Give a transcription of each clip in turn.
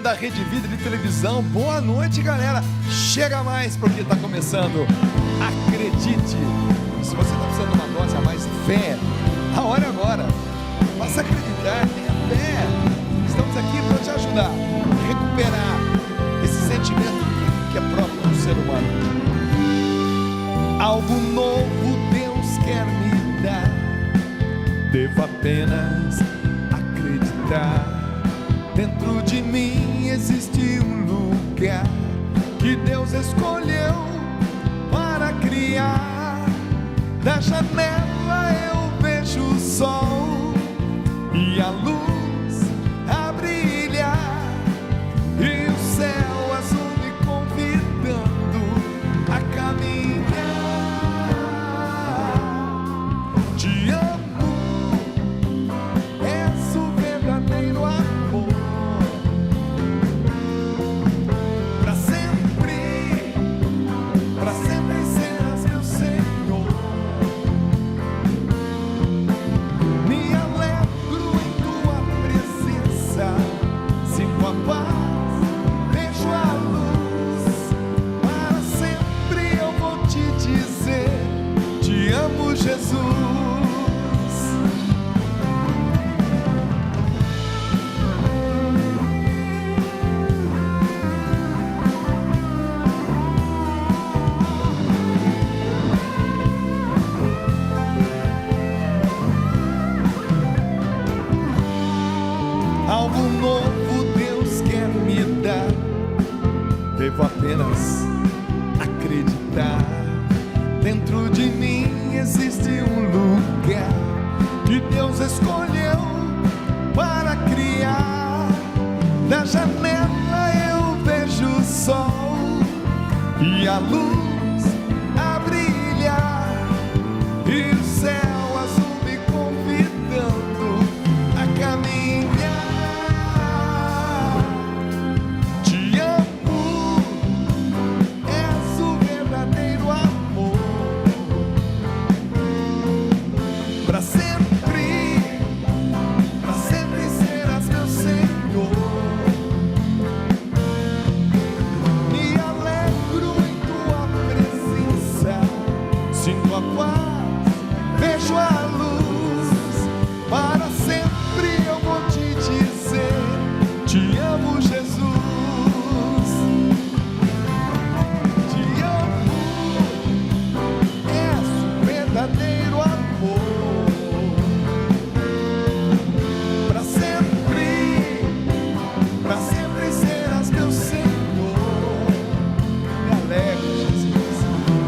ouvindo a Rede Vida de televisão, boa noite, galera. Chega mais, porque está começando. Acredite. Se você está precisando de uma dose a mais de fé, a hora é agora. Faça acreditar, tenha fé. Estamos aqui para te ajudar a recuperar esse sentimento que é próprio do ser humano. Algo novo Deus quer me dar. Devo apenas acreditar. Dentro de mim existe um lugar que Deus escolheu para criar. Da janela eu vejo o sol e a luz a brilhar, e o céu azul me convidando a caminhar. Te amo, és o verdadeiro amor. Para sempre serás meu Senhor. Me alegro em tua presença, sinto a paz, vejo a luz. Para sempre eu vou te dizer: te amo, Jesus. Algo novo Deus quer me dar. Devo apenas acreditar. Dentro de mim existe um lugar que Deus escolheu para criar. Da janela eu vejo o sol e a luz a brilhar, e o céu azul me convidando a caminhar. Te amo, és o verdadeiro amor. Para sempre serás meu Senhor. Me alegro em tua presença, sinto a paz, vejo a luz. Para sempre eu vou te dizer: te amo, Jesus. Te amo, és o verdadeiro amor. Para sempre serás meu Senhor. Me alegro, Jesus.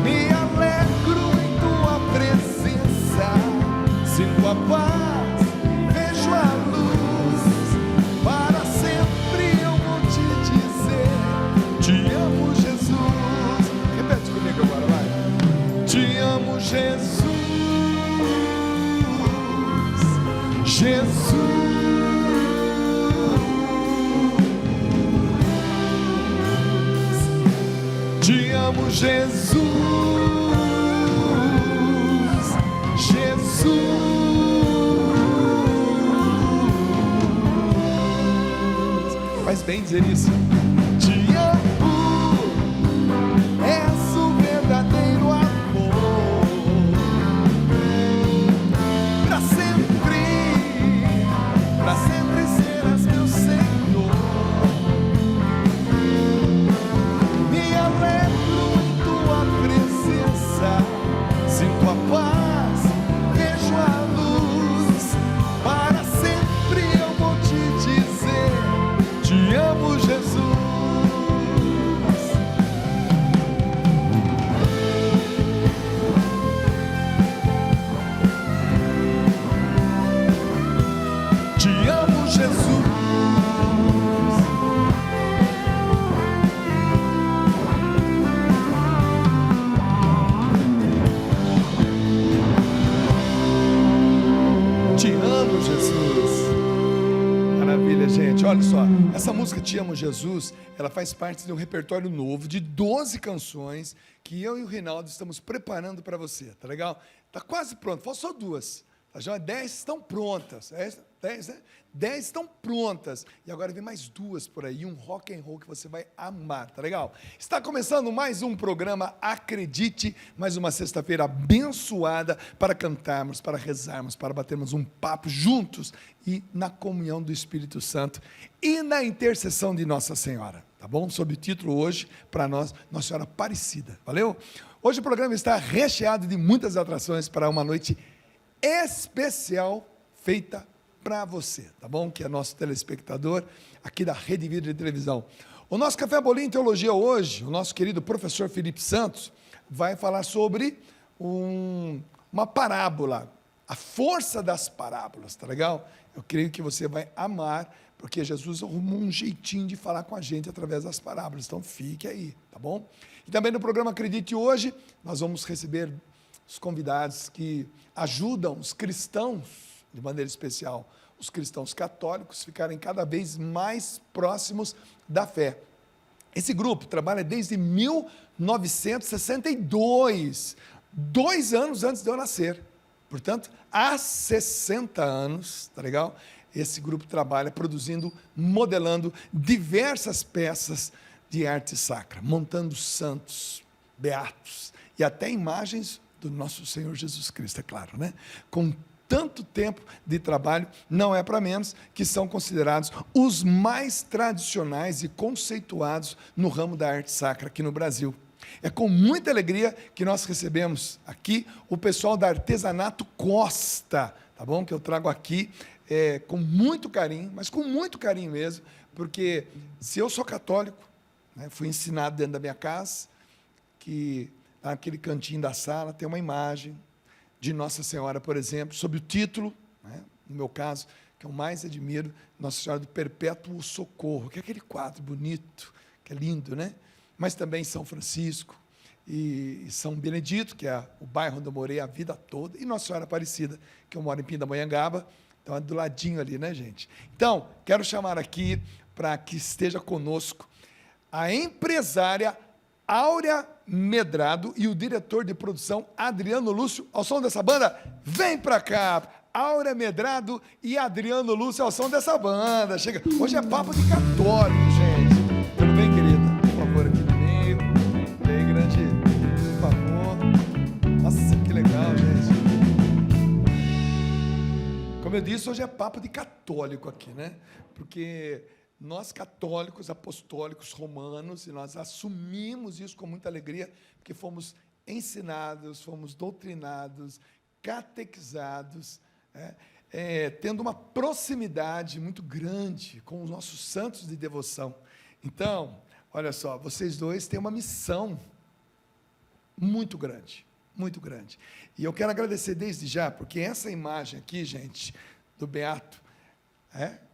Me alegro em tua presença, sinto a paz, vejo a luz. Para sempre eu vou te dizer: te amo, Jesus. Repete comigo agora, vai. Te amo, Jesus. Jesus. Te amo, Jesus. Jesus. Faz bem dizer isso. Te amo, és o verdadeiro amor. Para sempre serás meu Senhor. Me alegro em tua presença, sinto a paz, vejo a luz. Para sempre eu vou te dizer: te amo, Jesus. Te amo, Jesus. Te amo, Jesus. Maravilha, gente. Olha só, essa música Te Amo, Jesus, ela faz parte de um repertório novo de 12 canções que eu e o Reinaldo estamos preparando para você, tá legal? Tá quase pronto, faltam só duas. Já 10 estão prontas. 10, né? 10 estão prontas. E agora vem mais 2 por aí, um rock and roll que você vai amar, tá legal? Está começando mais um programa Acredite, mais uma sexta-feira abençoada para cantarmos, para rezarmos, para batermos um papo juntos e na comunhão do Espírito Santo e na intercessão de Nossa Senhora, tá bom? Sob o título hoje, para nós, Nossa Senhora Aparecida, valeu? Hoje o programa está recheado de muitas atrações para uma noite especial feita para você, tá bom? Que é nosso telespectador aqui da Rede Vida de Televisão. O nosso Café Bolinho em Teologia hoje, o nosso querido professor Felipe Santos, vai falar sobre uma parábola, a força das parábolas, tá legal? Eu creio que você vai amar, porque Jesus arrumou um jeitinho de falar com a gente através das parábolas, então fique aí, tá bom? E também no programa Acredite hoje, nós vamos receber os convidados que ajudam os cristãos, de maneira especial, os cristãos católicos, ficarem cada vez mais próximos da fé. Esse grupo trabalha desde 1962, 2 anos antes de eu nascer. Portanto, há 60 anos, tá legal? Esse grupo trabalha produzindo, modelando diversas peças de arte sacra, montando santos, beatos e até imagens do nosso Senhor Jesus Cristo, é claro, né? Com tanto tempo de trabalho, não é para menos que são considerados os mais tradicionais e conceituados no ramo da arte sacra aqui no Brasil. É com muita alegria que nós recebemos aqui o pessoal da Artesanato Costa, tá bom? Que eu trago aqui com muito carinho, mas com muito carinho mesmo, porque se eu sou católico, né, fui ensinado dentro da minha casa, que naquele cantinho da sala tem uma imagem de Nossa Senhora, por exemplo, sob o título, né, no meu caso, que eu mais admiro, Nossa Senhora do Perpétuo Socorro, que é aquele quadro bonito, que é lindo, né? Mas também São Francisco e São Benedito, que é o bairro onde eu morei a vida toda, e Nossa Senhora Aparecida, que eu moro em Pindamonhangaba, então é do ladinho ali, né, gente? Então, quero chamar aqui, para que esteja conosco, a empresária Áurea Medrado e o diretor de produção Adriano Lúcio, ao som dessa banda, vem pra cá, Áurea Medrado e Adriano Lúcio ao som dessa banda, chega, hoje é papo de católico, gente, tudo bem, querida? Por favor, aqui no meio, e aí, grande, por favor, nossa, que legal, gente, como eu disse, hoje é papo de católico aqui, né, porque nós católicos, apostólicos, romanos, e nós assumimos isso com muita alegria, porque fomos ensinados, fomos doutrinados, catequizados, tendo uma proximidade muito grande com os nossos santos de devoção. Então, olha só, vocês dois têm uma missão muito grande, muito grande. E eu quero agradecer desde já, porque essa imagem aqui, gente, do Beato,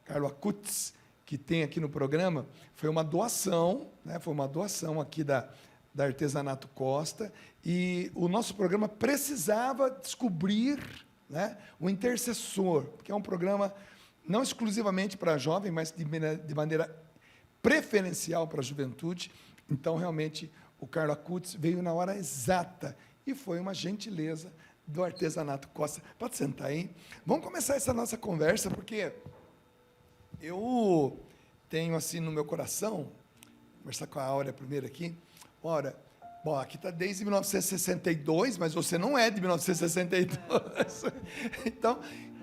Carlo Acutis, que tem aqui no programa, foi uma doação, né? Foi uma doação aqui da Artesanato Costa, e o nosso programa precisava descobrir, né, o intercessor, porque é um programa não exclusivamente para jovem, mas de maneira preferencial para a juventude. Então, realmente, o Carlo Acutis veio na hora exata, e foi uma gentileza do Artesanato Costa. Pode sentar aí. Vamos começar essa nossa conversa, porque eu tenho assim no meu coração, vou conversar com a Áurea primeiro aqui. Ora, bom, aqui está desde 1962, mas você não é de 1962. Então,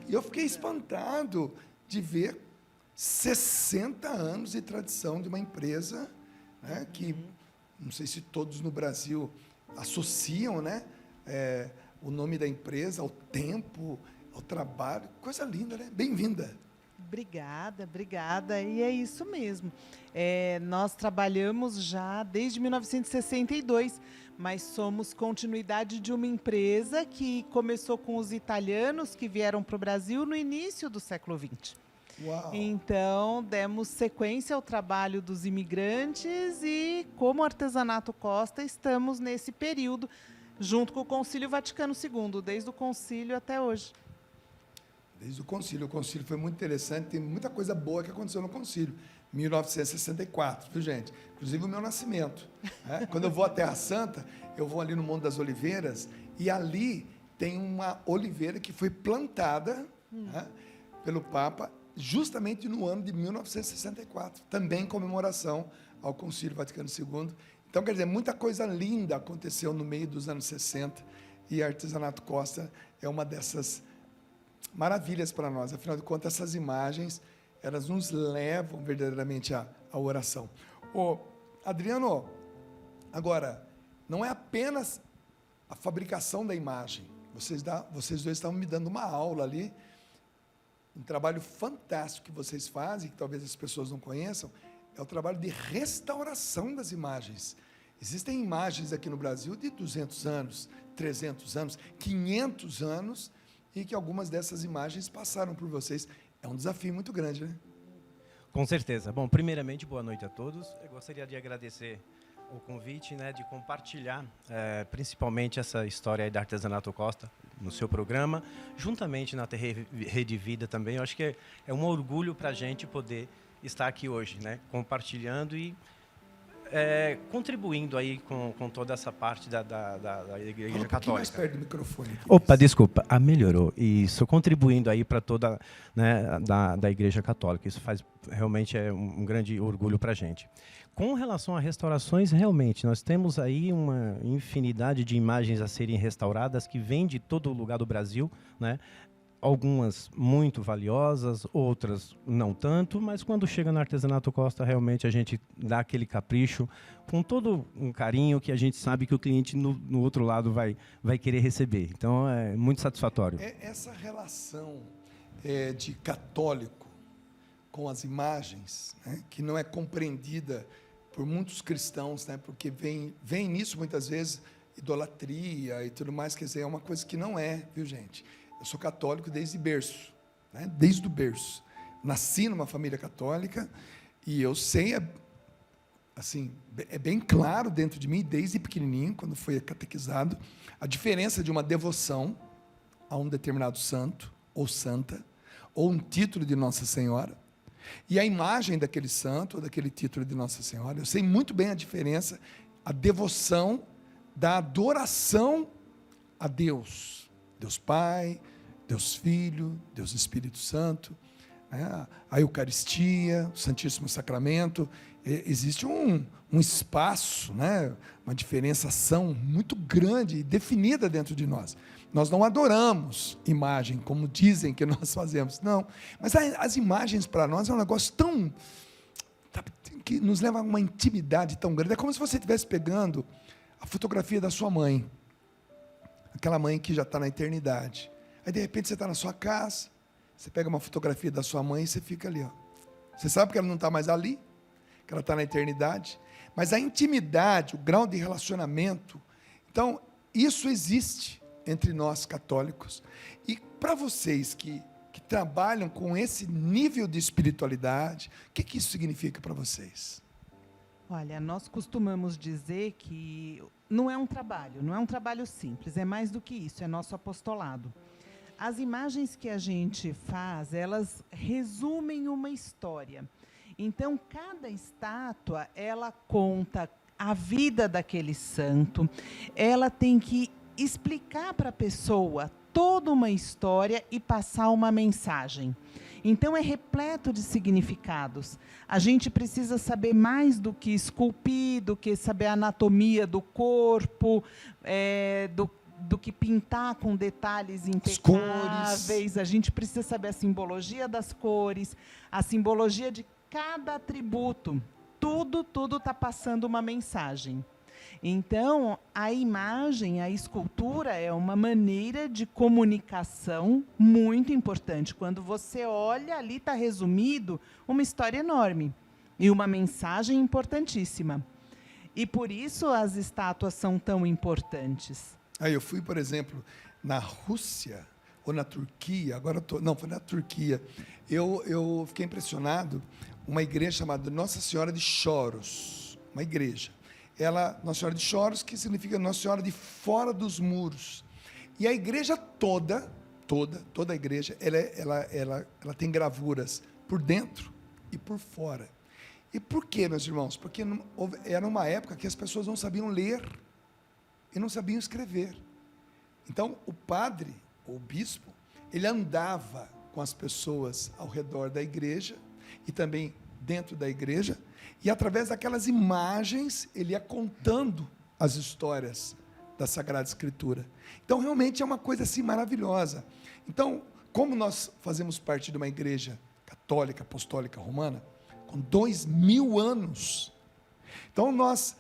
eu fiquei espantado de ver 60 anos de tradição de uma empresa, né, que não sei se todos no Brasil associam, né, o nome da empresa ao tempo, ao trabalho. Coisa linda, né? Bem-vinda. Obrigada, e é isso mesmo. Nós trabalhamos já desde 1962, mas somos continuidade de uma empresa que começou com os italianos que vieram para o Brasil no início do século XX. Uau. Então, demos sequência ao trabalho dos imigrantes e, como Artesanato Costa, estamos nesse período, junto com o Concílio Vaticano II, desde o concílio até hoje. Desde o concílio foi muito interessante, tem muita coisa boa que aconteceu no concílio, 1964, viu, gente? Inclusive o meu nascimento. Né? Quando eu vou à Terra Santa, eu vou ali no Monte das Oliveiras, e ali tem uma oliveira que foi plantada, né? pelo Papa, justamente no ano de 1964, também em comemoração ao Concílio Vaticano II. Então, quer dizer, muita coisa linda aconteceu no meio dos anos 60, e Artesanato Costa é uma dessas maravilhas para nós. Afinal de contas, essas imagens, elas nos levam verdadeiramente à oração. Ô, Adriano, agora, não é apenas a fabricação da imagem. Vocês dois estavam me dando uma aula ali, um trabalho fantástico que vocês fazem, que talvez as pessoas não conheçam, é o trabalho de restauração das imagens. Existem imagens aqui no Brasil de 200 anos, 300 anos, 500 anos, e que algumas dessas imagens passaram por vocês. É um desafio muito grande, né? Com certeza. Bom, primeiramente, boa noite a todos. Eu gostaria de agradecer o convite, né, de compartilhar principalmente essa história aí da Artesanato Costa no seu programa, juntamente na Rede Vida também. Eu acho que é um orgulho para a gente poder estar aqui hoje, né, compartilhando e contribuindo aí com toda essa parte da Igreja Católica. Mais perto do microfone. Opa, desculpa. Melhorou. Isso, contribuindo aí para toda, né, da Igreja Católica. Isso faz realmente um grande orgulho para a gente. Com relação a restaurações, realmente, nós temos aí uma infinidade de imagens a serem restauradas que vêm de todo lugar do Brasil, né? Algumas muito valiosas, outras não tanto, mas quando chega no Artesanato Costa, realmente a gente dá aquele capricho com todo um carinho que a gente sabe que o cliente no outro lado vai querer receber. Então, é muito satisfatório. Essa relação de católico com as imagens, né, que não é compreendida por muitos cristãos, né, porque vem nisso muitas vezes idolatria e tudo mais, quer dizer, é uma coisa que não é, viu, gente? Eu sou católico desde berço, né? Desde o berço. Nasci numa família católica e eu sei, assim, é bem claro dentro de mim, desde pequenininho, quando fui catequizado, a diferença de uma devoção a um determinado santo ou santa, ou um título de Nossa Senhora, e a imagem daquele santo ou daquele título de Nossa Senhora. Eu sei muito bem a diferença, a devoção da adoração a Deus. Deus Pai, Deus Filho, Deus Espírito Santo, né? A Eucaristia, o Santíssimo Sacramento. Existe um espaço, né? Uma diferenciação muito grande e definida dentro de nós. Nós não adoramos imagem, como dizem que nós fazemos, não. Mas as imagens para nós é um negócio tão... que nos leva a uma intimidade tão grande. É como se você estivesse pegando a fotografia da sua mãe, aquela mãe que já está na eternidade. Aí, de repente, você está na sua casa, você pega uma fotografia da sua mãe e você fica ali. Ó. Você sabe que ela não está mais ali, que ela está na eternidade, mas a intimidade, o grau de relacionamento, então, isso existe entre nós católicos. E para vocês que trabalham com esse nível de espiritualidade, o que isso significa para vocês? Olha, nós costumamos dizer que não é um trabalho simples, é mais do que isso, é nosso apostolado. As imagens que a gente faz, elas resumem uma história. Então, cada estátua, ela conta a vida daquele santo, ela tem que explicar para a pessoa toda uma história e passar uma mensagem. Então, é repleto de significados. A gente precisa saber mais do que esculpir, do que saber a anatomia do corpo, do que pintar com detalhes impecáveis. A gente precisa saber a simbologia das cores, a simbologia de cada atributo. Tudo está passando uma mensagem. Então, a imagem, a escultura é uma maneira de comunicação muito importante. Quando você olha, ali está resumido uma história enorme e uma mensagem importantíssima. E por isso as estátuas são tão importantes. Aí eu fui, por exemplo, na Rússia ou na Turquia, foi na Turquia. Eu fiquei impressionado, uma igreja chamada Nossa Senhora de Choros, uma igreja. Nossa Senhora de Choros, que significa Nossa Senhora de fora dos muros. E a igreja toda a igreja, ela tem gravuras por dentro e por fora. E por quê, meus irmãos? Porque era uma época que as pessoas não sabiam ler e não sabiam escrever. Então, o padre, ou o bispo, ele andava com as pessoas ao redor da igreja e também dentro da igreja, e através daquelas imagens ele ia contando as histórias da Sagrada Escritura. Então realmente é uma coisa assim maravilhosa. Então, como nós fazemos parte de uma igreja católica, apostólica, romana, com 2000 anos, então nós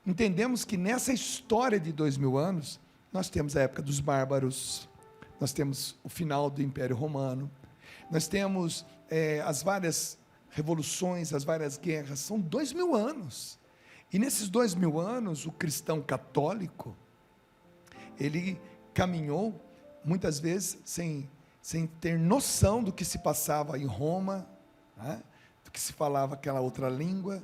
entendemos que nessa história de 2000 anos, nós temos a época dos bárbaros, nós temos o final do Império Romano, nós temos as várias revoluções, as várias guerras, são 2000 anos. E nesses 2000 anos, o cristão católico, ele caminhou, muitas vezes, sem ter noção do que se passava em Roma, né? Do que se falava aquela outra língua.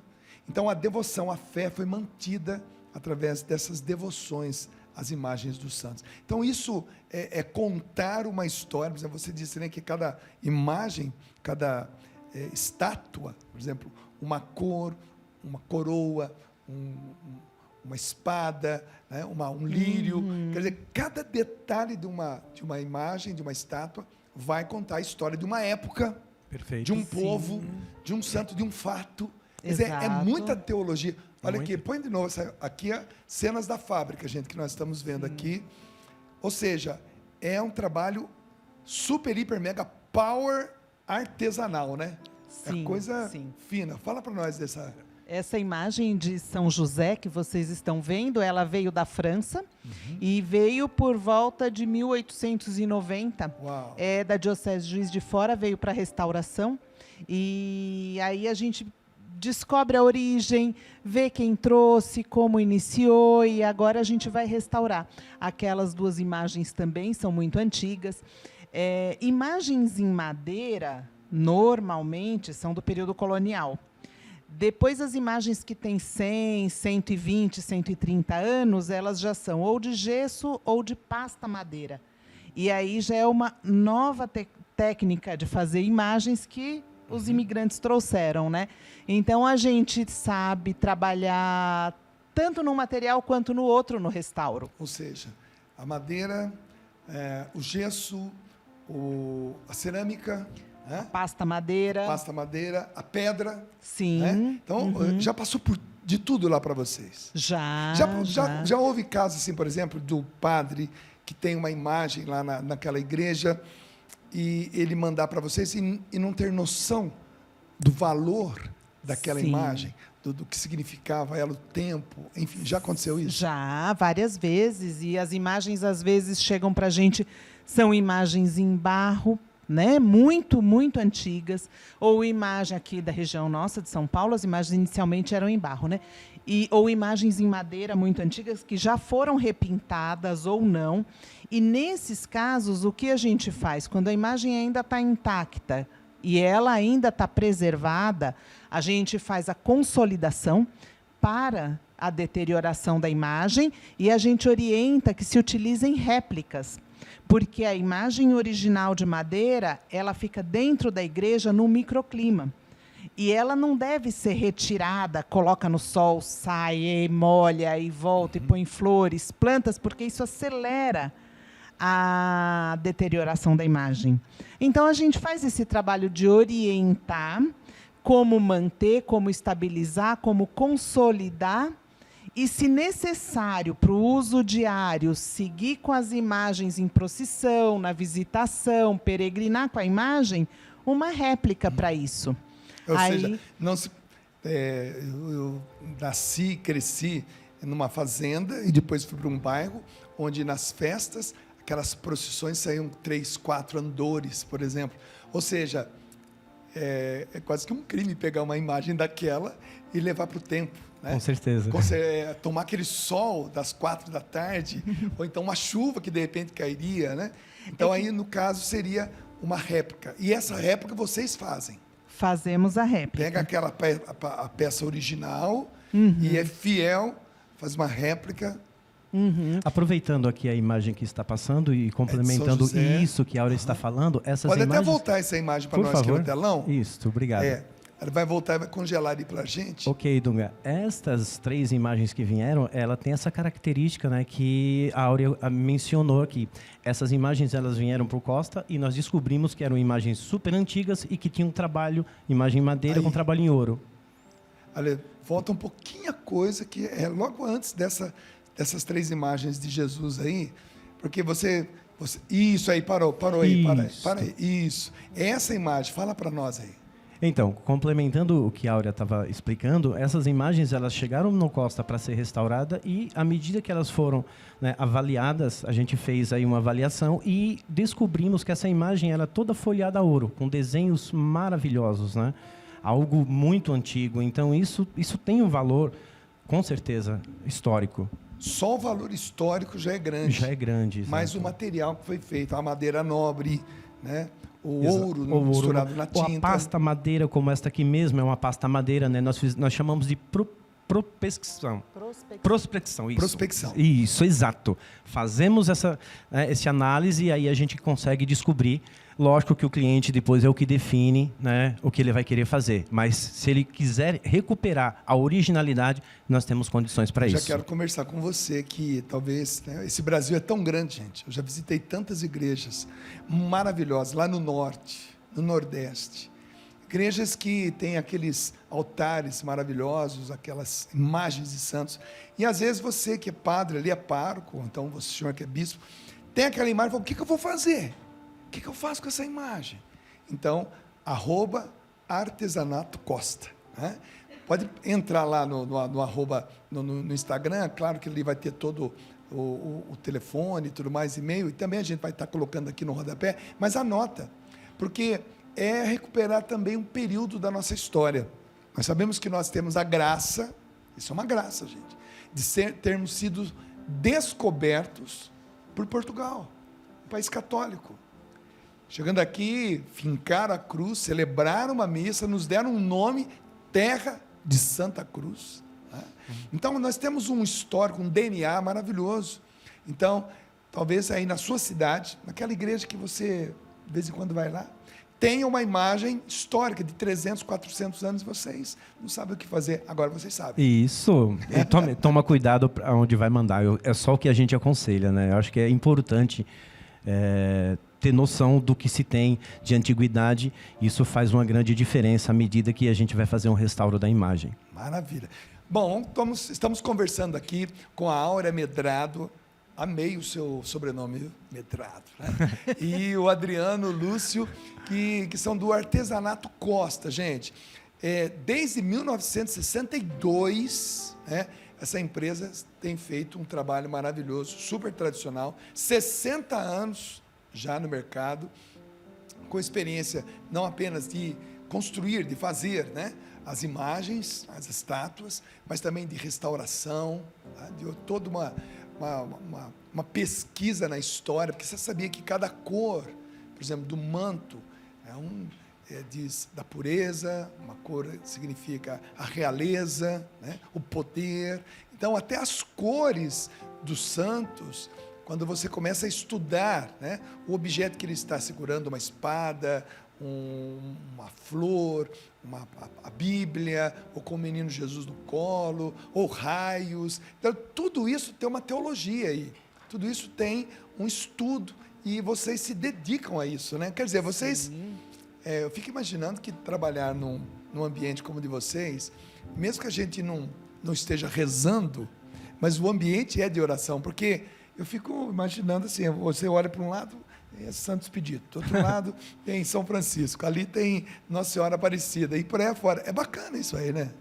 Então, a devoção, a fé foi mantida através dessas devoções às imagens dos santos. Então, isso é contar uma história. Por exemplo, você disse, né, que cada imagem, cada estátua, por exemplo, uma cor, uma coroa, uma espada, né, um lírio, quer dizer, cada detalhe de uma imagem, de uma estátua, vai contar a história de uma época, Perfeito. de um povo, de um santo, de um fato. Quer dizer, é muita teologia. Olha aqui, põe de novo, aqui cenas da fábrica, gente, que nós estamos vendo aqui. Ou seja, é um trabalho super, hiper, mega power artesanal, né? Sim, é coisa sim. fina. Fala para nós dessa... Essa imagem de São José que vocês estão vendo, ela veio da França e veio por volta de 1890. Uau. É da Diocese de Juiz de Fora, veio para restauração. E aí a gente descobre a origem, vê quem trouxe, como iniciou, e agora a gente vai restaurar. Aquelas duas imagens também são muito antigas. Imagens em madeira, normalmente, são do período colonial. Depois, as imagens que têm 100, 120, 130 anos, elas já são ou de gesso ou de pasta madeira. E aí já é uma nova técnica de fazer imagens que os imigrantes trouxeram, né? Então, a gente sabe trabalhar tanto num material quanto no outro no restauro. Ou seja, a madeira, o gesso, a cerâmica... Pasta madeira, a pedra. Sim. Né? Então, já passou de tudo lá para vocês? Já houve casos, assim, por exemplo, do padre que tem uma imagem lá naquela igreja e ele mandar para vocês e não ter noção do valor daquela imagem, do que significava ela, o tempo, enfim, já aconteceu isso? Já, várias vezes. E as imagens, às vezes, chegam para a gente, são imagens em barro, né, muito, muito antigas, ou imagem aqui da região nossa, de São Paulo, as imagens inicialmente eram em barro, né, ou imagens em madeira muito antigas, que já foram repintadas ou não, e nesses casos, o que a gente faz? Quando a imagem ainda está intacta, e ela ainda está preservada, a gente faz a consolidação para a deterioração da imagem, e a gente orienta que se utilizem réplicas, porque a imagem original de madeira, ela fica dentro da igreja no microclima. E ela não deve ser retirada, coloca no sol, sai, molha, e volta, e põe flores, plantas, porque isso acelera a deterioração da imagem. Então, a gente faz esse trabalho de orientar como manter, como estabilizar, como consolidar, e, se necessário, para o uso diário, seguir com as imagens em procissão, na visitação, peregrinar com a imagem, uma réplica para isso. Ou seja, eu nasci, cresci numa fazenda e depois fui para um bairro onde, nas festas, aquelas procissões saíam 3, 4 andores, por exemplo. Ou seja, é quase que um crime pegar uma imagem daquela e levar para o templo. Né? Com certeza. Tomar aquele sol das 4 da tarde, ou então uma chuva que de repente cairia, né? Então aí, no caso, seria uma réplica. E essa réplica vocês fazem? Fazemos a réplica. Pega a peça original e é fiel, faz uma réplica. Aproveitando aqui a imagem que está passando e complementando isso que a Áurea está falando, essas Pode imagens... até voltar essa imagem para Por nós favor. aqui no telão. Isso, obrigado. Ela vai voltar e vai congelar ali para a gente. Ok, Dunga. Estas 3 imagens que vieram, ela tem essa característica, né, que a Áurea mencionou aqui. Essas imagens, elas vieram para o Costa e nós descobrimos que eram imagens super antigas e que tinham trabalho, imagem em madeira com trabalho em ouro. Olha, volta um pouquinho a coisa que é logo antes dessas 3 imagens de Jesus aí, porque você isso aí, parou aí, para aí, isso. Essa imagem, fala para nós aí. Então, complementando o que a Áurea estava explicando, essas imagens elas chegaram no Costa para ser restaurada e, à medida que elas foram, né, avaliadas, a gente fez aí uma avaliação e descobrimos que essa imagem era toda folhada a ouro, com desenhos maravilhosos, né? Algo muito antigo. Então, isso tem um valor, com certeza, histórico. Só o valor histórico já é grande. Já é grande, exato. Mas o material que foi feito, a madeira nobre, né? O ouro misturado na tinta. Ou a pasta madeira, como esta aqui mesmo, é uma pasta madeira, né? Nós chamamos de prospecção. Isso, exato. Fazemos essa análise e aí a gente consegue descobrir. Lógico que o cliente depois é o que define, né, o que ele vai querer fazer. Mas se ele quiser recuperar a originalidade, nós temos condições para isso. Já quero conversar com você que talvez, né, esse Brasil é tão grande, gente. Eu já visitei tantas igrejas maravilhosas lá no norte, no nordeste. Igrejas que têm aqueles altares maravilhosos, aquelas imagens de santos. E às vezes você que é padre ali, é pároco, então você, senhor que é bispo, tem aquela imagem e fala, o que eu vou fazer? O que eu faço com essa imagem? Então, @artesanatocosta. Né? Pode entrar lá no Instagram, claro que ali vai ter todo o telefone e tudo mais, e-mail, e também a gente vai estar colocando aqui no rodapé, mas anota, porque é recuperar também um período da nossa história. Nós sabemos que nós temos a graça, isso é uma graça, gente, de termos sido descobertos por Portugal, um país católico. Chegando aqui, fincaram a cruz, celebraram uma missa, nos deram um nome, Terra de Santa Cruz. Né? Então, nós temos um histórico, um DNA maravilhoso. Então, talvez aí na sua cidade, naquela igreja que você, de vez em quando, vai lá, tenha uma imagem histórica de 300, 400 anos, vocês não sabem o que fazer, agora vocês sabem. Isso, e toma cuidado para onde vai mandar, é só o que a gente aconselha, né? Eu acho que é importante ter noção do que se tem de antiguidade, isso faz uma grande diferença à medida que a gente vai fazer um restauro da imagem. Maravilha. Bom, estamos conversando aqui com a Áurea Medrado, amei o seu sobrenome, Medrado, né? E o Adriano Lúcio, que são do Artesanato Costa, gente. Desde 1962, né, essa empresa tem feito um trabalho maravilhoso, super tradicional, 60 anos já no mercado, com experiência não apenas de construir, de fazer, né, as imagens, as estátuas, mas também de restauração, tá, de toda uma pesquisa na história, porque você sabia que cada cor, por exemplo, do manto, diz da pureza, uma cor significa a realeza, né, o poder. Então, até as cores dos santos, quando você começa a estudar, né, o objeto que ele está segurando, uma espada, uma flor, a Bíblia, ou com o menino Jesus no colo, ou raios. Então, tudo isso tem uma teologia aí, tudo isso tem um estudo, e vocês se dedicam a isso, né? Quer dizer, vocês... eu fico imaginando que trabalhar num ambiente como o de vocês, mesmo que a gente não esteja rezando, mas o ambiente é de oração, porque eu fico imaginando assim, você olha para um lado, é Santo Expedito, do outro lado tem São Francisco, ali tem Nossa Senhora Aparecida, e por aí afora. É bacana isso aí, né?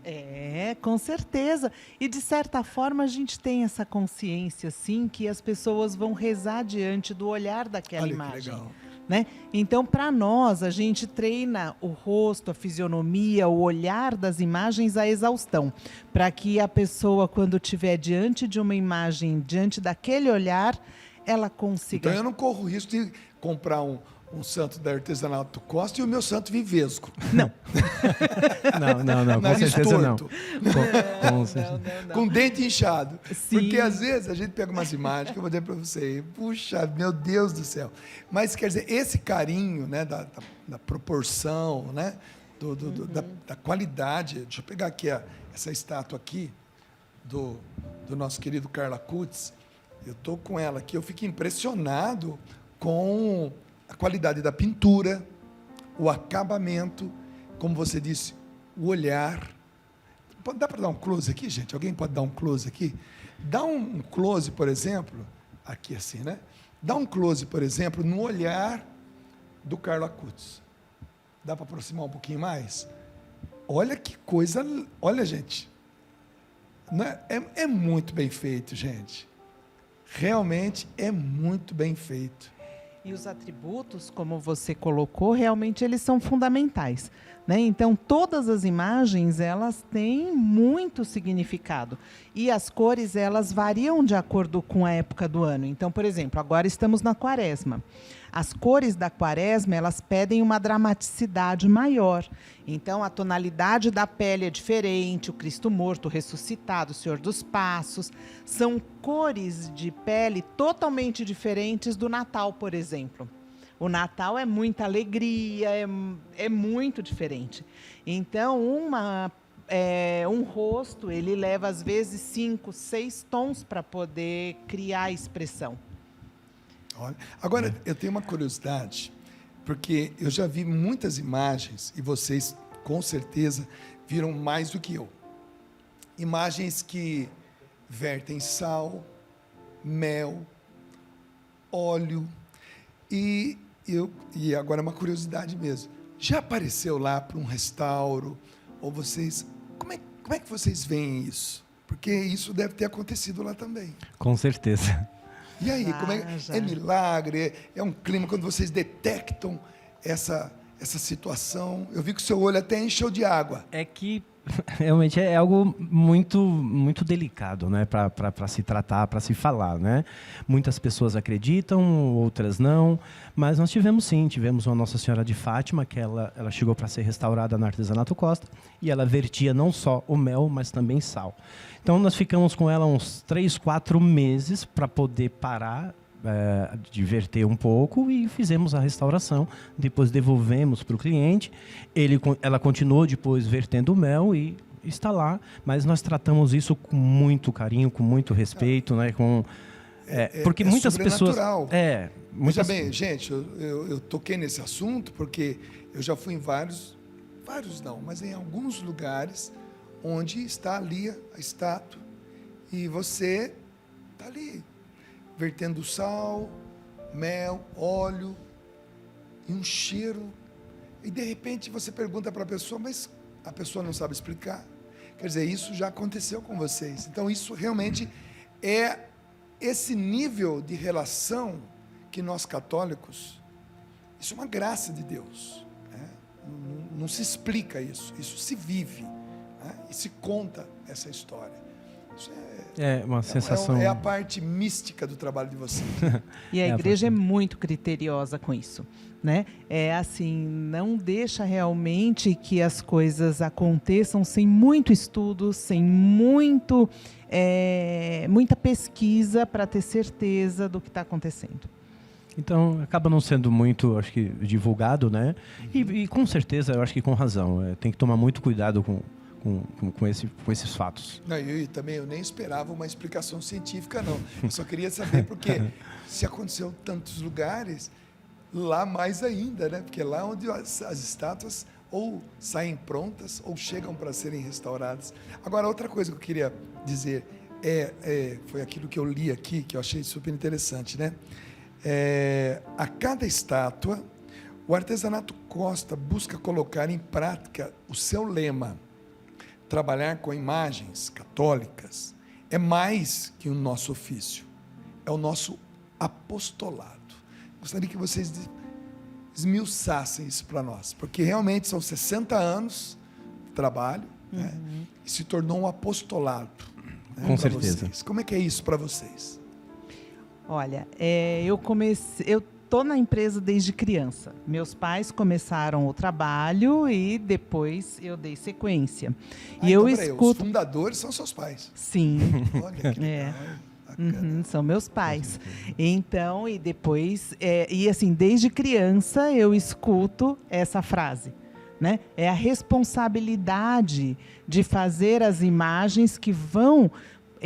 Com certeza. E, de certa forma, a gente tem essa consciência, sim, que as pessoas vão rezar diante do olhar daquela imagem. Que legal. Né? Então, para nós, a gente treina o rosto, a fisionomia, o olhar das imagens à exaustão, para que a pessoa, quando estiver diante de uma imagem, diante daquele olhar, ela consiga... Então, eu não corro o risco de comprar um santo da Artesanato Costa e o meu santo Vivesco. Não. não, com certeza não. Com dente inchado. Sim. Porque às vezes a gente pega umas imagens que eu vou dizer para você, puxa, meu Deus do céu. Mas quer dizer, esse carinho, né, da proporção, né, da qualidade. Deixa eu pegar aqui essa estátua aqui do nosso querido Carla Kutz. Eu estou com ela aqui, eu fico impressionado com a qualidade da pintura, o acabamento, como você disse, o olhar. Dá para dar um close aqui, gente? Alguém pode dar um close aqui? Dá um close, por exemplo, aqui assim, né? Dá um close, por exemplo, no olhar do Carla Kutz. Dá para aproximar um pouquinho mais? Olha que coisa... Olha, gente. Né? É muito bem feito, gente. Realmente é muito bem feito. E os atributos, como você colocou, realmente eles são fundamentais, né? Então, todas as imagens, elas têm muito significado. E as cores, elas variam de acordo com a época do ano. Então, por exemplo, agora estamos na Quaresma. As cores da Quaresma, elas pedem uma dramaticidade maior. Então, a tonalidade da pele é diferente, o Cristo morto, o ressuscitado, o Senhor dos Passos. São cores de pele totalmente diferentes do Natal, por exemplo. O Natal é muita alegria, é muito diferente. Então, um rosto, ele leva, às vezes, 5, 6 tons para poder criar a expressão. Olha, agora, eu tenho uma curiosidade, porque eu já vi muitas imagens, e vocês, com certeza, viram mais do que eu. Imagens que vertem sal, mel, óleo, e agora uma curiosidade mesmo. Já apareceu lá para um restauro? Ou vocês... Como é que vocês veem isso? Porque isso deve ter acontecido lá também. Com certeza. E aí, é milagre? É um clima quando vocês detectam essa situação? Eu vi que o seu olho até encheu de água. É que realmente é algo muito delicado, né, para se tratar, para se falar, né? Muitas pessoas acreditam, outras não, mas nós tivemos uma Nossa Senhora de Fátima, que ela chegou para ser restaurada na Artesanato Costa, e ela vertia não só o mel, mas também sal. Então nós ficamos com ela uns 3, 4 meses para poder parar de verter um pouco e fizemos a restauração, depois devolvemos para o cliente, ela continuou depois vertendo o mel e está lá, mas nós tratamos isso com muito carinho, com muito respeito, né? Porque muitas pessoas... Veja bem, gente, eu toquei nesse assunto porque eu já fui em vários não, mas em alguns lugares onde está ali a estátua e você está ali, vertendo sal, mel, óleo e um cheiro. E, de repente, você pergunta para a pessoa, mas a pessoa não sabe explicar. Quer dizer, isso já aconteceu com vocês. Então, isso realmente é esse nível de relação que nós católicos, isso é uma graça de Deus. Né? Não se explica isso se vive. Né? E se conta essa história. Isso é uma sensação... É a parte mística do trabalho de vocês. E a igreja é muito criteriosa com isso, né? É assim, não deixa realmente que as coisas aconteçam sem muito estudo, sem muita pesquisa para ter certeza do que está acontecendo. Então, acaba não sendo muito, acho que, divulgado, né? E com certeza, eu acho que com razão. Tem que tomar muito cuidado com esses fatos. Não, eu nem esperava uma explicação científica, não. Eu só queria saber porque se aconteceu em tantos lugares, lá mais ainda, né? Porque lá onde as estátuas ou saem prontas ou chegam para serem restauradas. Agora, outra coisa que eu queria dizer foi aquilo que eu li aqui, que eu achei super interessante, né? A cada estátua, o Artesanato Costa busca colocar em prática o seu lema. Trabalhar com imagens católicas é mais que o nosso ofício, é o nosso apostolado. Gostaria que vocês esmiuçassem isso para nós, porque realmente são 60 anos de trabalho, né? E se tornou um apostolado. Né, com certeza. Vocês. Como é que é isso para vocês? Olha, eu estou na empresa desde criança. Meus pais começaram o trabalho e depois eu dei sequência. E eu escuto... Os fundadores são seus pais. Sim. Olha que legal. São meus pais. Então, e depois... e assim, desde criança eu escuto essa frase. né? É a responsabilidade de fazer as imagens que vão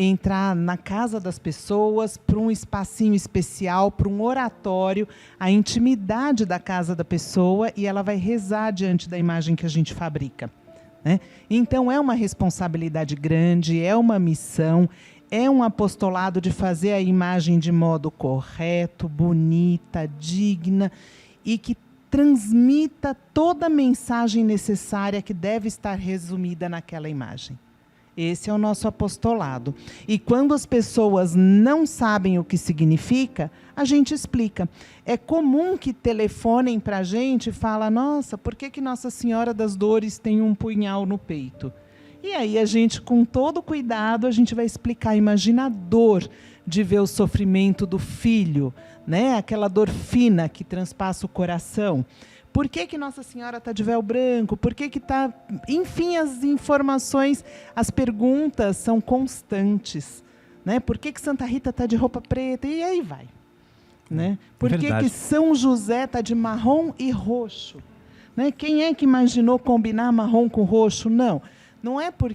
entrar na casa das pessoas, para um espacinho especial, para um oratório, a intimidade da casa da pessoa, e ela vai rezar diante da imagem que a gente fabrica, né? Então, é uma responsabilidade grande, é uma missão, é um apostolado de fazer a imagem de modo correto, bonita, digna, e que transmita toda a mensagem necessária que deve estar resumida naquela imagem. Esse é o nosso apostolado. E quando as pessoas não sabem o que significa, a gente explica. É comum que telefonem para a gente e falem: nossa, por que Nossa Senhora das Dores tem um punhal no peito? E aí a gente, com todo cuidado, a gente vai explicar. Imagina a dor de ver o sofrimento do filho, né? Aquela dor fina que transpassa o coração. Por que Nossa Senhora está de véu branco? Por que está... Enfim, as informações, as perguntas são constantes, né? Por que Santa Rita está de roupa preta? E aí vai, né? Por que São José está de marrom e roxo? Né? Quem é que imaginou combinar marrom com roxo? Não é por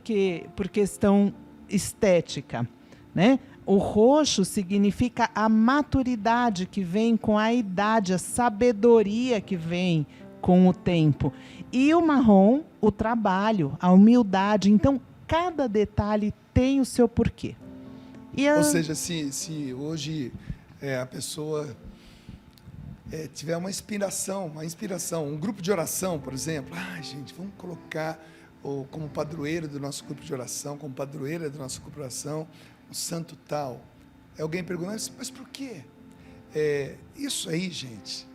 questão estética, né? O roxo significa a maturidade que vem com a idade, a sabedoria que vem com o tempo. E o marrom, o trabalho, a humildade. Então, cada detalhe tem o seu porquê. Ou seja, se hoje a pessoa tiver uma inspiração, um grupo de oração, por exemplo, gente, vamos colocar como padroeiro do nosso grupo de oração, como padroeira do nosso grupo de oração, um santo tal. Alguém pergunta, mas por quê? Isso aí, gente,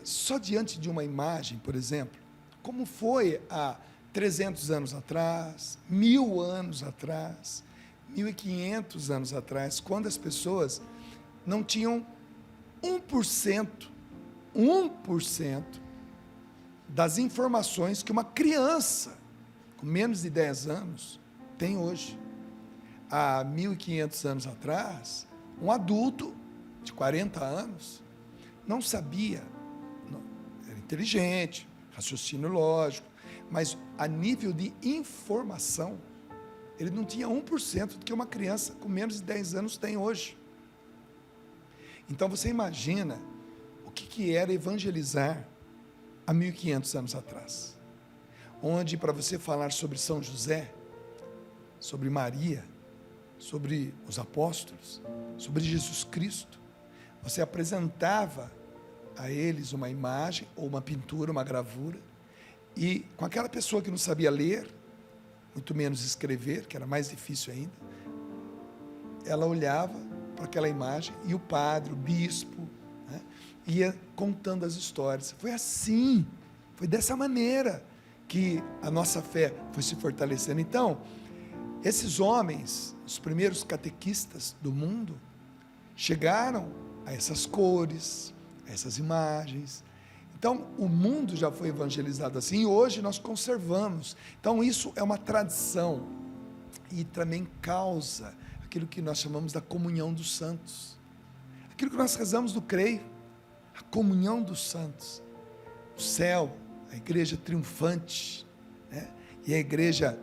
só diante de uma imagem, por exemplo, como foi há 300 anos atrás, 1000 anos atrás, 1500 anos atrás, quando as pessoas não tinham 1% das informações que uma criança com menos de 10 anos tem hoje. Há 1500 anos atrás, um adulto de 40 anos não sabia, era inteligente, raciocínio lógico, mas a nível de informação, ele não tinha 1% do que uma criança com menos de 10 anos tem hoje. Então você imagina o que era evangelizar há 1500 anos atrás, onde para você falar sobre São José, sobre Maria, sobre os apóstolos, sobre Jesus Cristo, você apresentava a eles uma imagem, ou uma pintura, uma gravura, e com aquela pessoa que não sabia ler, muito menos escrever, que era mais difícil ainda, ela olhava para aquela imagem, e o padre, o bispo, né, ia contando as histórias. Foi assim, foi dessa maneira que a nossa fé foi se fortalecendo. Então, esses homens, os primeiros catequistas do mundo, chegaram a essas cores, a essas imagens. Então, o mundo já foi evangelizado assim, e hoje nós conservamos. Então, isso é uma tradição, e também causa aquilo que nós chamamos da comunhão dos santos. Aquilo que nós rezamos no creio, a comunhão dos santos. O céu, a igreja triunfante, né? E a igreja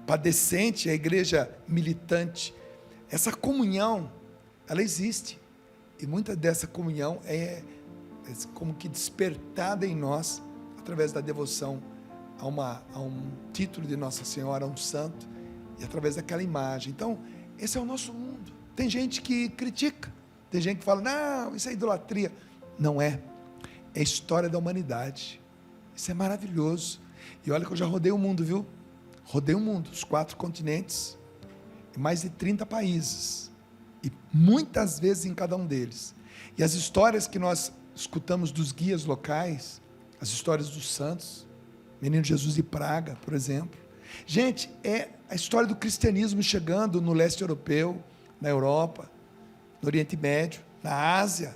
padecente, a igreja militante. Essa comunhão, ela existe, e muita dessa comunhão é como que despertada em nós, através da devoção a um título de Nossa Senhora, a um santo, e através daquela imagem. Então, esse é o nosso mundo. Tem gente que critica, tem gente que fala, não, isso é idolatria. Não é, é a história da humanidade. Isso é maravilhoso. E olha que eu já rodei o mundo, viu? Rodei o mundo, os 4 continentes, em mais de 30 países, e muitas vezes em cada um deles. E as histórias que nós escutamos dos guias locais, as histórias dos santos, Menino Jesus de Praga, por exemplo. Gente, é a história do cristianismo chegando no leste europeu, na Europa, no Oriente Médio, na Ásia,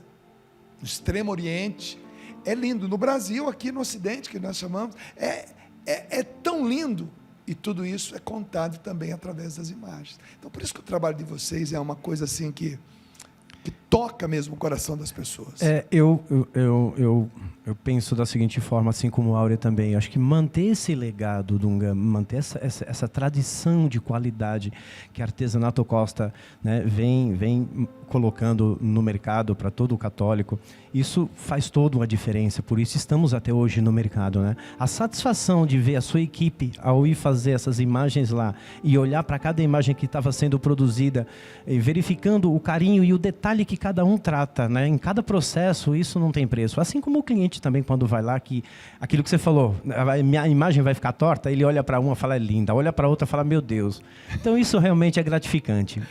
no Extremo Oriente. É lindo. No Brasil, aqui no Ocidente, que nós chamamos, é tão lindo. E tudo isso é contado também através das imagens. Então, por isso que o trabalho de vocês é uma coisa assim que toca mesmo o coração das pessoas. Eu penso da seguinte forma, assim como a Áurea também. Eu acho que manter esse legado, Dunga, manter essa tradição de qualidade que a Artesanato Costa, né, vem colocando no mercado para todo o católico, isso faz toda uma diferença. Por isso estamos até hoje no mercado, né? A satisfação de ver a sua equipe ao ir fazer essas imagens lá e olhar para cada imagem que estava sendo produzida, e verificando o carinho e o detalhe que cada um trata, né? Em cada processo, isso não tem preço. Assim como o cliente também, quando vai lá, que aquilo que você falou, a imagem vai ficar torta, ele olha para uma e fala, é linda, olha para outra e fala, meu Deus. Então isso realmente é gratificante.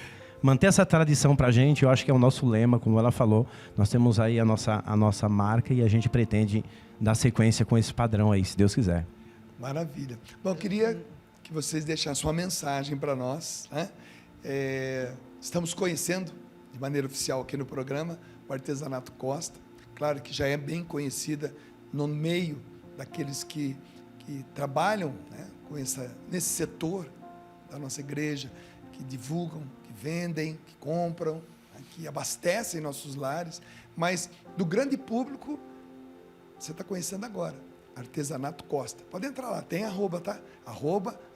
Manter essa tradição para a gente, eu acho que é o nosso lema, como ela falou. Nós temos aí a nossa marca e a gente pretende dar sequência com esse padrão aí, se Deus quiser. Maravilha. Bom, eu queria que vocês deixassem uma mensagem para nós, né? Estamos conhecendo de maneira oficial aqui no programa o Artesanato Costa. Claro que já é bem conhecida no meio daqueles que trabalham, né, nesse setor da nossa igreja, que divulgam, que vendem, que compram, né, que abastecem nossos lares, mas do grande público, você está conhecendo agora, Artesanato Costa. Pode entrar lá, tem @ tá?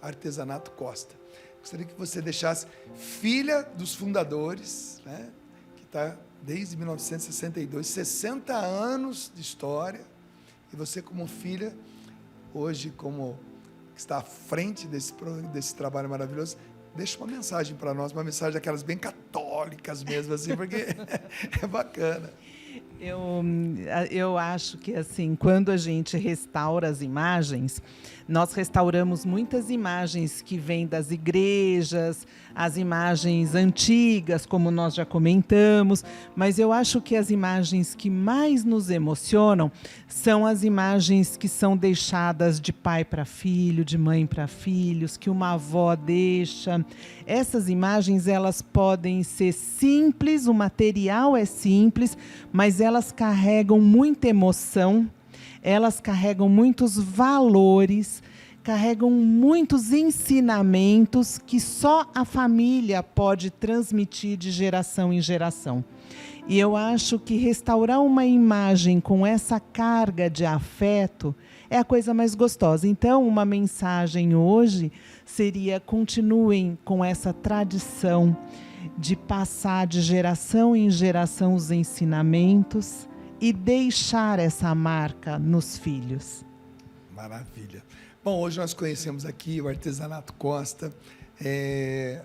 @Artesanato Costa. Gostaria que você deixasse, filha dos fundadores, né, que está desde 1962, 60 anos de história, e você como filha, hoje como está à frente desse trabalho maravilhoso, deixa uma mensagem para nós, uma mensagem daquelas bem católicas mesmo, assim, porque é bacana. Eu acho que, assim, quando a gente restaura as imagens, nós restauramos muitas imagens que vêm das igrejas, as imagens antigas, como nós já comentamos, mas eu acho que as imagens que mais nos emocionam são as imagens que são deixadas de pai para filho, de mãe para filhos, que uma avó deixa. Essas imagens, elas podem ser simples, o material é simples, mas elas carregam muita emoção, elas carregam muitos valores, carregam muitos ensinamentos que só a família pode transmitir de geração em geração. E eu acho que restaurar uma imagem com essa carga de afeto é a coisa mais gostosa. Então, uma mensagem hoje seria: continuem com essa tradição de passar de geração em geração os ensinamentos e deixar essa marca nos filhos. Maravilha. Bom, hoje nós conhecemos aqui o Artesanato Costa.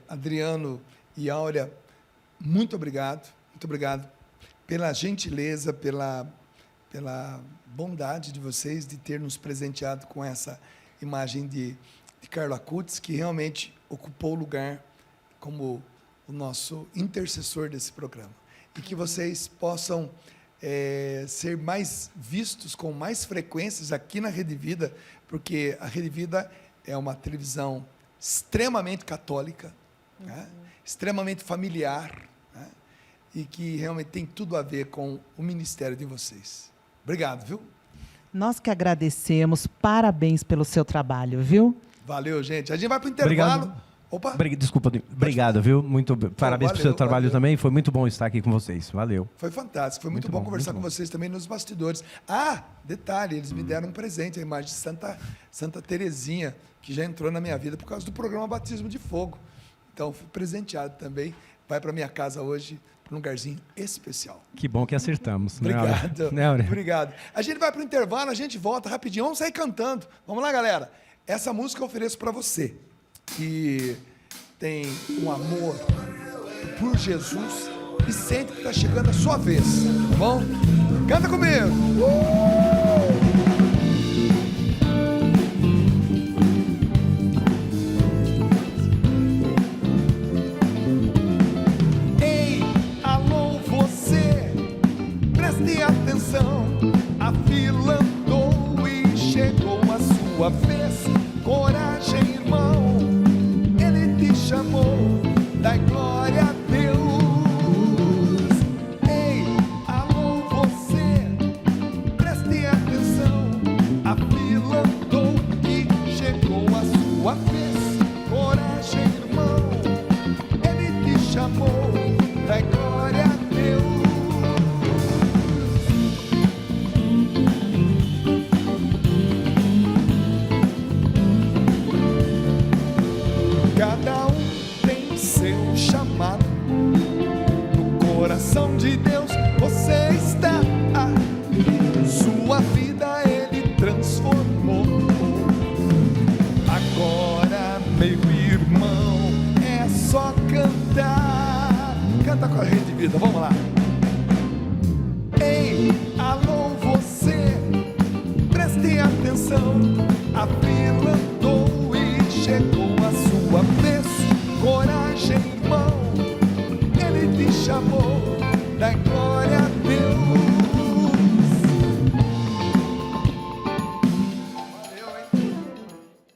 Adriano e Áurea, muito obrigado pela gentileza, pela bondade de vocês de ter nos presenteado com essa imagem de Carlo Acutis, que realmente ocupou o lugar como o nosso intercessor desse programa. E que vocês possam ser mais vistos com mais frequências aqui na Rede Vida, porque a Rede Vida é uma televisão extremamente católica, né? Extremamente familiar, né? E que realmente tem tudo a ver com o ministério de vocês. Obrigado, viu? Nós que agradecemos, parabéns pelo seu trabalho, viu? Valeu, gente. A gente vai para o intervalo. Obrigado. Opa! Desculpa, obrigado, viu? Parabéns pelo seu trabalho também. Foi muito bom estar aqui com vocês. Valeu. Foi fantástico. Foi muito bom conversar com vocês também nos bastidores. Detalhe, eles me deram um presente, a imagem de Santa Terezinha, que já entrou na minha vida por causa do programa Batismo de Fogo. Então, fui presenteado também. Vai para minha casa hoje, para um lugarzinho especial. Que bom que acertamos. Obrigado. Né, Áurea? Obrigado. A gente vai para o intervalo, a gente volta rapidinho. Vamos sair cantando. Vamos lá, galera. Essa música eu ofereço para você, que tem um amor por Jesus e sente que está chegando a sua vez, tá bom? Canta comigo! Ei, alô você, preste atenção, a fila andou e chegou a sua vez. Coragem, irmão, Ele te chamou, dai glória a Deus. Ei, alô você, preste atenção, a fila andou e chegou a sua vez. Coragem, irmão, Ele te chamou, dai glória a Deus. coração de Deus você está. Sua vida Ele transformou. Agora, meu irmão, é só cantar. Canta com a Rede Vida, vamos lá. Ei, alô você, preste atenção, a fila andou e chegou.